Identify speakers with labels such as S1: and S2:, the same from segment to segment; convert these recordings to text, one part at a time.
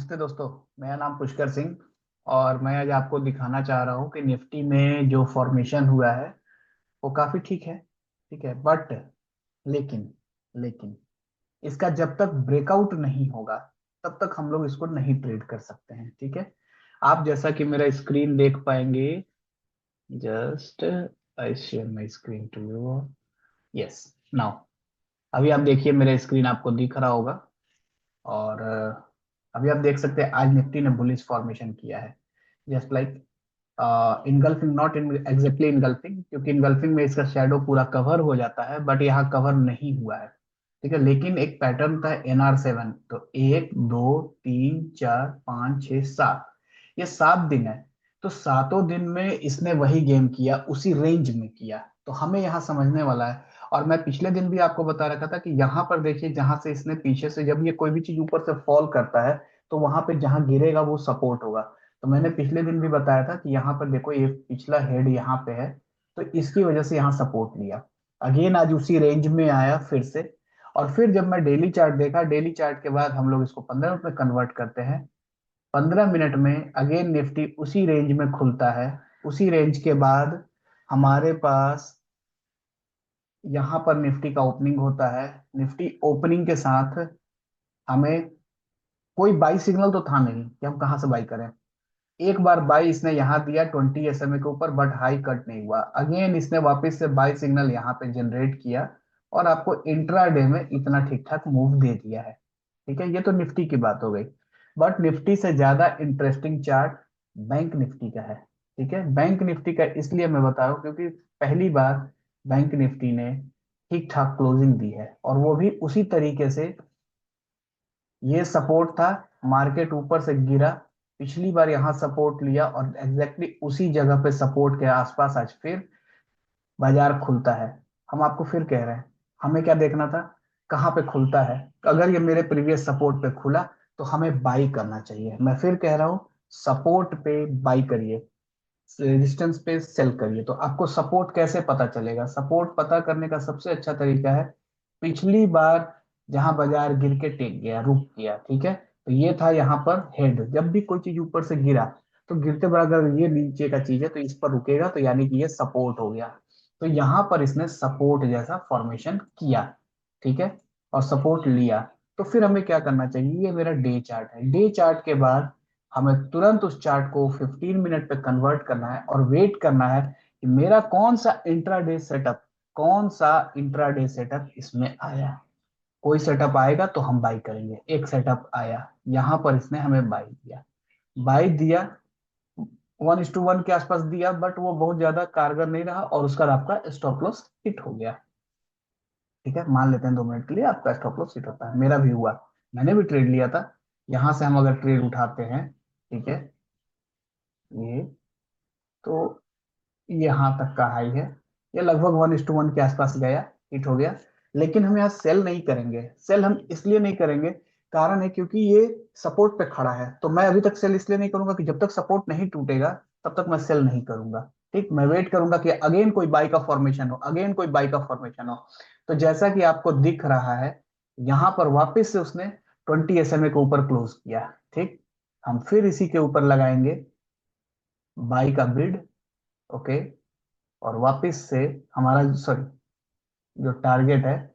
S1: नमस्ते दोस्तों। मेरा नाम पुष्कर सिंह और मैं आज आपको दिखाना चाह रहा हूँ कि निफ्टी में जो फॉर्मेशन हुआ है वो काफी ठीक है। ठीक है, बट लेकिन लेकिन इसका जब तक ब्रेकआउट नहीं होगा तब तक हम लोग इसको नहीं ट्रेड कर सकते हैं। ठीक है, आप जैसा कि मेरा स्क्रीन देख पाएंगे, just I share my screen to you. Yes, now अभी आप देखिए, मेरा स्क्रीन आपको दिख रहा होगा। और अभी आप देख सकते हैं आज निफ्टी ने बुलिश फॉर्मेशन किया है। Just like engulfing, not in exactly engulfing, क्योंकि इनगल्फिंग में इसका शेडो पूरा कवर हो जाता है, बट यहाँ कवर नहीं हुआ है। ठीक है, लेकिन एक पैटर्न था NR7, तो 1 2 3 4 5 6 7, ये 7 दिन है। तो सातों दिन में इसने वही गेम किया, उसी रेंज में किया। तो हमें यहाँ समझने वाला है। और मैं पिछले दिन भी आपको बता रखा था कि यहाँ पर देखिए, जहां से इसने पीछे से जब ये कोई भी चीज ऊपर से फॉल करता है तो वहां पे जहां गिरेगा वो सपोर्ट होगा। तो मैंने पिछले दिन भी बताया था कि यहाँ पर देखो, ये पिछला हेड यहाँ पे है, तो इसकी वजह से यहाँ सपोर्ट लिया। अगेन आज उसी रेंज में आया फिर से। और फिर जब मैं डेली चार्ट देखा, डेली चार्ट के बाद हम लोग इसको 15 मिनट में कन्वर्ट करते हैं। 15 मिनट में अगेन निफ्टी उसी रेंज में खुलता है। उसी रेंज के बाद हमारे पास यहाँ पर निफ्टी का ओपनिंग होता है। निफ्टी ओपनिंग के साथ हमें कोई बाई सिग्नल तो था नहीं कि हम कहाँ से बाई करें। एक बार बाई इसने यहाँ दिया 20 SMA के ऊपर, बट हाई कट नहीं हुआ। अगेन इसने वापस से बाई सिग्नल यहाँ पे जनरेट किया और आपको इंट्राडे में इतना ठीक ठाक मूव दे दिया है। ठीक है, ये तो निफ्टी की बात हो गई। बट निफ्टी से ज्यादा इंटरेस्टिंग चार्ट बैंक निफ्टी का है। ठीक है, बैंक निफ्टी का इसलिए मैं बता रहा हूँ क्योंकि पहली बार बैंक निफ्टी ने ठीक ठाक क्लोजिंग दी है, और वो भी उसी तरीके से। ये सपोर्ट था, मार्केट ऊपर से गिरा, पिछली बार यहाँ सपोर्ट लिया और एग्जैक्टली उसी जगह पे सपोर्ट के आसपास आज फिर बाजार खुलता है। हम आपको फिर कह रहे हैं, हमें क्या देखना था, कहाँ पे खुलता है। अगर ये मेरे प्रीवियस सपोर्ट पे खुला तो हमें बाई करना चाहिए। मैं फिर कह रहा हूँ, सपोर्ट पे बाई करिए, रेजिस्टेंस पे सेल करिए। तो आपको सपोर्ट कैसे पता चलेगा? सपोर्ट पता करने का सबसे अच्छा तरीका है, पिछली बार जहां बाजार गिर के टेक गया, रुक गया। ठीक है, तो ये था यहाँ पर हेड। जब भी कोई चीज ऊपर से गिरा तो गिरते बार अगर ये नीचे का चीज है तो इस पर रुकेगा, तो यानी कि ये सपोर्ट हो गया। तो यहाँ पर इसने सपोर्ट जैसा फॉर्मेशन किया। ठीक है, और सपोर्ट लिया। तो फिर हमें क्या करना चाहिए, ये मेरा डे चार्ट है। डे चार्ट के बाद हमें तुरंत उस चार्ट को 15 मिनट पे कन्वर्ट करना है और वेट करना है कि मेरा कौन सा इंट्राडे सेटअप इसमें आया। कोई सेटअप आएगा तो हम बाई करेंगे। एक सेटअप आया, यहां पर इसने हमें बाई दिया। बाई दिया, 1:1 के आसपास दिया, बट वो बहुत ज्यादा कारगर नहीं रहा और उसका आपका स्टॉप लॉस हिट हो गया। ठीक है, मान लेते हैं 2 मिनट के लिए आपका स्टॉप लॉस हिट होता है, मेरा भी हुआ। मैंने भी ट्रेड लिया था। यहां से हम अगर ट्रेड उठाते हैं, ठीक है, ये तो यहाँ तक का हाई है। ये लगभग 1:1 के आसपास गया, हिट हो गया। लेकिन हम यहाँ सेल नहीं करेंगे। सेल हम इसलिए नहीं करेंगे, कारण है क्योंकि ये सपोर्ट पे खड़ा है। तो मैं अभी तक सेल इसलिए नहीं करूंगा कि जब तक सपोर्ट नहीं टूटेगा तब तक मैं सेल नहीं करूंगा। ठीक, मैं वेट करूंगा कि अगेन कोई बाई का फॉर्मेशन हो, अगेन कोई बाई का फॉर्मेशन हो। तो जैसा कि आपको दिख रहा है, यहाँ पर वापस से उसने 20 SMA के ऊपर क्लोज किया। ठीक, हम फिर इसी के ऊपर लगाएंगे बाई का बिड। ओके, और वापस से हमारा, सॉरी, जो टारगेट है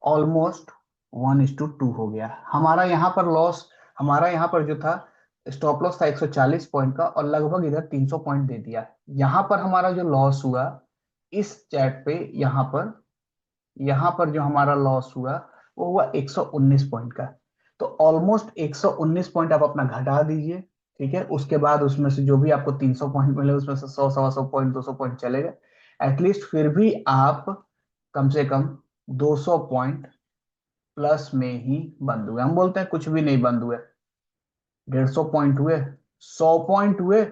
S1: ऑलमोस्ट 1:2 हो गया हमारा यहाँ पर लॉस। हमारा यहाँ पर जो था स्टॉप लॉस था 140 पॉइंट का, और लगभग इधर 300 पॉइंट दे दिया। यहाँ पर हमारा जो लॉस हुआ इस चैट पे, यहाँ पर जो हमारा लॉस हुआ वो हुआ 119 पॉइंट का। तो ऑलमोस्ट 119 पॉइंट आप अपना घटा दीजिए। ठीक है, उसके बाद उसमें से जो भी आपको 300 पॉइंट मिले उसमें से 100 125 पॉइंट 200 पॉइंट चलेगा। एटलीस्ट फिर भी आप कम से कम 200 पॉइंट प्लस में ही बंद हुए। हम बोलते हैं कुछ भी नहीं बंद हुए, 150 पॉइंट हुए, 100 पॉइंट हुए।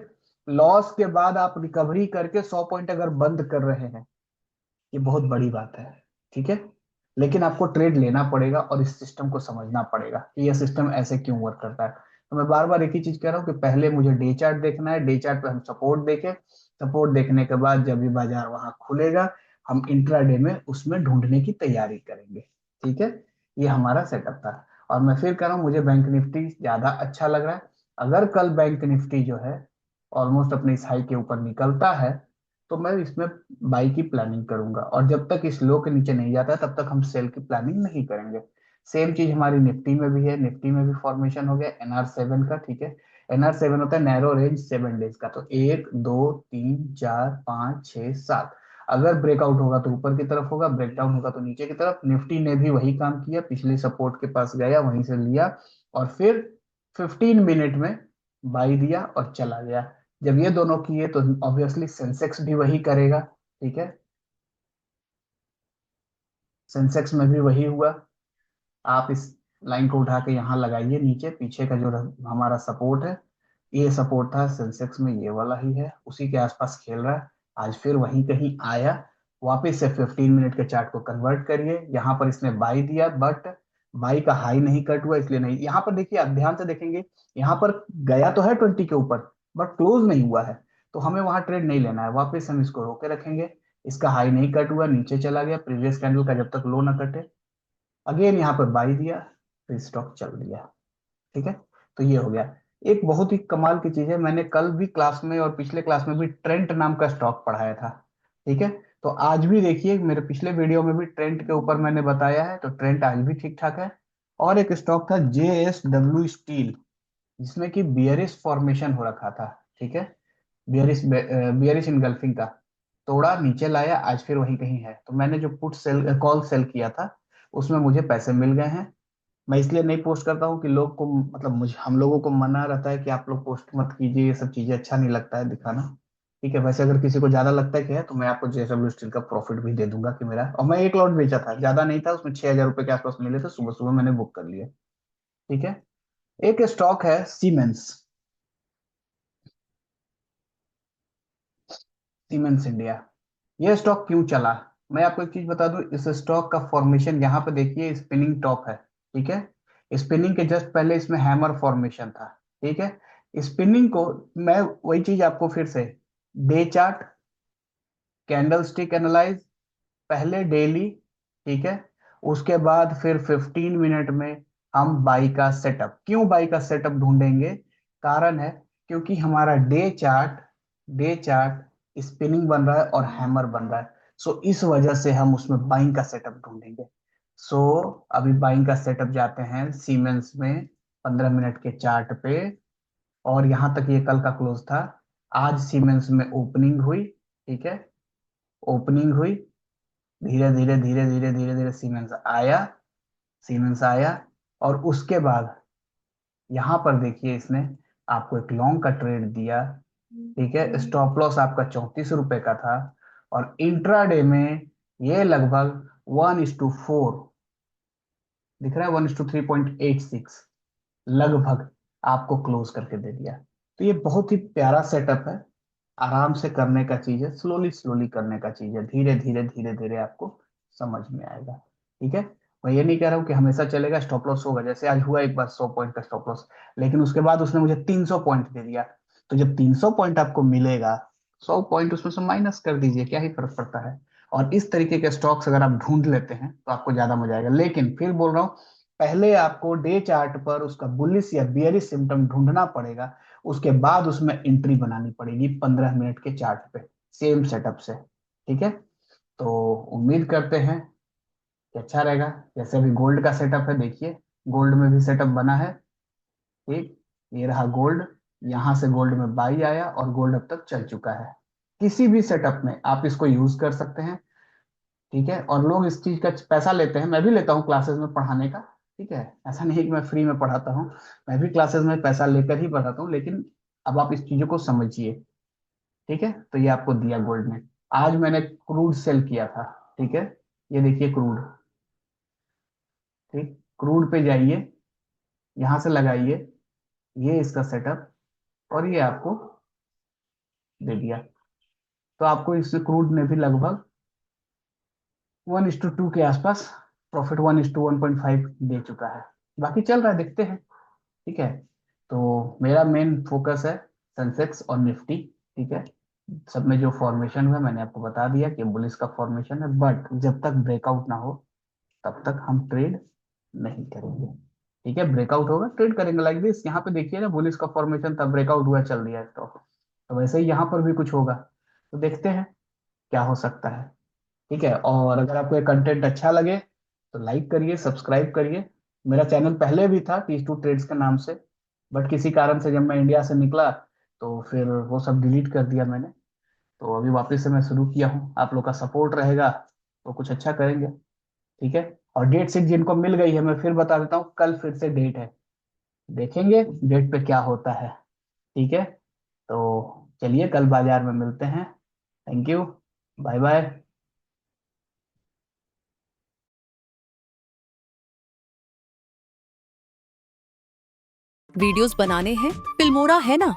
S1: लॉस के बाद आप रिकवरी करके 100 पॉइंट अगर बंद कर रहे हैं, ये बहुत बड़ी बात है। ठीक है, लेकिन आपको ट्रेड लेना पड़ेगा और इस सिस्टम को समझना पड़ेगा कि यह सिस्टम ऐसे क्यों वर्क करता है। तो मैं बार बार एक ही चीज कह रहा हूँ कि पहले मुझे डे चार्ट देखना है। डे चार्ट पे हम सपोर्ट देखें, सपोर्ट देखने के बाद जब भी बाजार वहां खुलेगा हम इंट्राडे में उसमें ढूंढने की तैयारी करेंगे। ठीक है, ये हमारा सेटअप था। और मैं फिर कह रहा हूँ, मुझे बैंक निफ्टी ज्यादा अच्छा लग रहा है। अगर कल बैंक निफ्टी जो है ऑलमोस्ट अपने इस हाई के ऊपर निकलता है, तो मैं इसमें बाई की प्लानिंग करूंगा, और जब तक इस लो के नीचे नहीं जाता तब तक हम सेल की प्लानिंग नहीं करेंगे। सेम चीज हमारी निफ्टी में भी है, निफ्टी में भी फॉर्मेशन हो गया NR7 का, ठीक है। NR7 होता है नैरो रेंज 7 डेज का, तो 1 2 3 4 5 6 7। अगर ब्रेकआउट होगा तो ऊपर की तरफ होगा, ब्रेकडाउन होगा तो नीचे की तरफ। निफ्टी ने भी वही काम किया, पिछले सपोर्ट के पास गया, वहीं से लिया, और फिर 15 मिनट में बाई दिया और चला गया। जब ये दोनों किए तो ऑब्वियसली सेंसेक्स भी वही करेगा, ठीक है। सेंसेक्स में भी वही हुआ। आप इस लाइन को उठा के यहाँ लगाइए नीचे, पीछे का जो हमारा सपोर्ट है, ये सपोर्ट था सेंसेक्स में, ये वाला ही है, उसी के आसपास खेल रहा है। आज फिर वहीं कहीं आया, वापस से 15 मिनट के चार्ट को कन्वर्ट करिए, यहाँ पर इसने बाई दिया, बट बाई का हाई नहीं कट हुआ, इसलिए नहीं। यहाँ पर देखिए, आप ध्यान से देखेंगे, यहाँ पर गया तो है 20 के ऊपर, बट क्लोज नहीं हुआ है, तो हमें वहां ट्रेड नहीं लेना है। वापस हम इसको रोके रखेंगे। इसका हाई नहीं कट हुआ, नीचे चला गया प्रीवियस कैंडल का, जब तक लो ना कटे। अगेन यहाँ पर बाई दिया, फिर स्टॉक चल दिया, ठीक है। तो ये हो गया। एक बहुत ही कमाल की चीज है, मैंने कल भी क्लास में और पिछले क्लास में भी ट्रेंट नाम का स्टॉक पढ़ाया था, ठीक है। तो आज भी देखिए, मेरे पिछले वीडियो में भी ट्रेंट के ऊपर मैंने बताया है, तो ट्रेंट आज भी ठीक ठाक है। और एक स्टॉक था JSW स्टील, जिसमें कि बियरिश फॉर्मेशन हो रखा था, ठीक है। बियरिश बियरिश इनगल्फिंग का, तोड़ा नीचे लाया, आज फिर वहीं कहीं है। तो मैंने जो पुट सेल कॉल सेल किया था, उसमें मुझे पैसे मिल गए हैं। मैं इसलिए नहीं पोस्ट करता हूँ कि लोग को, मतलब मुझे, हम लोगों को मना रहता है कि आप लोग पोस्ट मत कीजिए, ये सब चीजें अच्छा नहीं लगता है दिखाना, ठीक है। वैसे अगर किसी को ज्यादा लगता है कि है, तो मैं आपको JSW स्टील का प्रॉफिट भी दे दूंगा कि मेरा, और मैं एक लॉट बेचा था, ज्यादा नहीं था, उसमें 6,000 रुपए के आसपास मिले थे, सुबह सुबह मैंने बुक कर लिया, ठीक है। एक स्टॉक है सीमेंस, सीमेंस इंडिया। ये स्टॉक क्यों चला, मैं आपको एक चीज बता दूं, इस स्टॉक का फॉर्मेशन यहाँ पे देखिए, स्पिनिंग टॉप है, ठीक है। स्पिनिंग के जस्ट पहले इसमें हैमर फॉर्मेशन था, ठीक है। स्पिनिंग को, मैं वही चीज आपको फिर से, day chart, candle stick analyse, पहले डेली, ठीक है। उसके बाद फिर 15 मिनट में हम बाई का सेटअप, क्यों बाई का सेटअप ढूंढेंगे, कारण है, क्योंकि हमारा डे चार्ट स्पिनिंग बन रहा है और हैमर बन रहा है। सो इस वजह से हम उसमें बाइंग का सेटअप ढूंढेंगे। सो अभी बाइंग का सेटअप जाते हैं सीमेंस में, 15 मिनट के चार्ट पे। और यहां तक ये कल का क्लोज था। आज सीमेंस में ओपनिंग हुई, ठीक है। ओपनिंग हुई, धीरे धीरे धीरे धीरे धीरे धीरे सीमेंस आया, और उसके बाद यहां पर देखिए, इसने आपको एक लॉन्ग का ट्रेड दिया, ठीक है। स्टॉप लॉस आपका 34 रुपए का था, और इंट्राडे में ये लगभग 1:4, दिख रहा है, 1:3.86 लगभग आपको क्लोज करके दे दिया। तो ये बहुत ही प्यारा सेटअप है, आराम से करने का चीज है, स्लोली स्लोली करने का चीज है, धीरे धीरे धीरे धीरे आपको समझ में आएगा, ठीक है। मैं ये नहीं कह रहा हूँ कि हमेशा चलेगा, स्टॉप लॉस होगा, जैसे आज हुआ एक बार 100 पॉइंट का स्टॉप लॉस, लेकिन उसके बाद उसने मुझे 300 पॉइंट दे दिया। तो जब 300 पॉइंट आपको मिलेगा, 100 पॉइंट उसमें से माइनस कर दीजिए, क्या ही फर्क पड़ता है। और इस तरीके के स्टॉक्स अगर आप ढूंढ लेते हैं तो आपको ज्यादा मजा आएगा। लेकिन फिर बोल रहा हूँ, पहले आपको डे चार्ट पर उसका बुलिश या बियरिश सिम्टम ढूंढना पड़ेगा, उसके बाद उसमें एंट्री बनानी पड़ेगी 15 मिनट के चार्ट पे, सेम सेटअप से, ठीक है। तो उम्मीद करते हैं कि अच्छा रहेगा। जैसे अभी गोल्ड का सेटअप है, देखिए गोल्ड में भी सेटअप बना है, ठीक। ये रहा गोल्ड, यहां से गोल्ड में बाई आया और गोल्ड अब तक चल चुका है। किसी भी सेटअप में आप इसको यूज कर सकते हैं, ठीक है। और लोग इस चीज का पैसा लेते हैं, मैं भी लेता हूँ क्लासेस में पढ़ाने का, ठीक है। ऐसा नहीं है कि मैं फ्री में पढ़ाता हूँ, मैं भी क्लासेस में पैसा लेकर ही पढ़ाता हूँ, लेकिन अब आप इस चीजों को समझिए, ठीक है। तो ये आपको दिया गोल्ड में। आज मैंने क्रूड सेल किया था, ठीक है। ये देखिए क्रूड, ठीक। क्रूड पे जाइए, यहां से लगाइए, ये इसका सेटअप, और ये आपको दे दिया। तो आपको इस क्रूड ने भी लगभग 1:2 के आसपास प्रॉफिट, 1:1.5 दे चुका है। बाकी चल रहा है, देखते हैं, ठीक है। तो मेरा मेन फोकस है सेंसेक्स और निफ्टी, ठीक है। सब में जो फॉर्मेशन हुआ मैंने आपको बता दिया कि बुलिस का फॉर्मेशन है, बट जब तक ब्रेकआउट ना हो तब तक हम ट्रेड नहीं करेंगे। ठीक है, ब्रेकआउट होगा ट्रेड करेंगे लाइक दिस। यहाँ पे देखिए ना, बुलिश का फॉर्मेशन था, ब्रेकआउट हुआ, चल दिया स्टॉक। तो वैसे ही यहाँ पर भी कुछ होगा, तो देखते हैं क्या हो सकता है। ठीक है, और अगर आपको ये कंटेंट अच्छा लगे तो लाइक करिए, सब्सक्राइब करिए। मेरा चैनल पहले भी था टी टू ट्रेड्स के नाम से, बट किसी कारण से जब मैं इंडिया से निकला तो फिर वो सब डिलीट कर दिया मैंने। तो अभी वापस से मैं शुरू किया हूँ, आप लोग का सपोर्ट रहेगा तो कुछ अच्छा करेंगे। ठीक है, और डेट शीट जिनको मिल गई है मैं फिर बता देता हूँ, कल फिर से डेट है, देखेंगे डेट पे क्या होता है। ठीक है, तो चलिए कल बाजार में मिलते हैं। Thank you, bye bye.
S2: Videos बनाने हैं, फिल्मोरा है ना।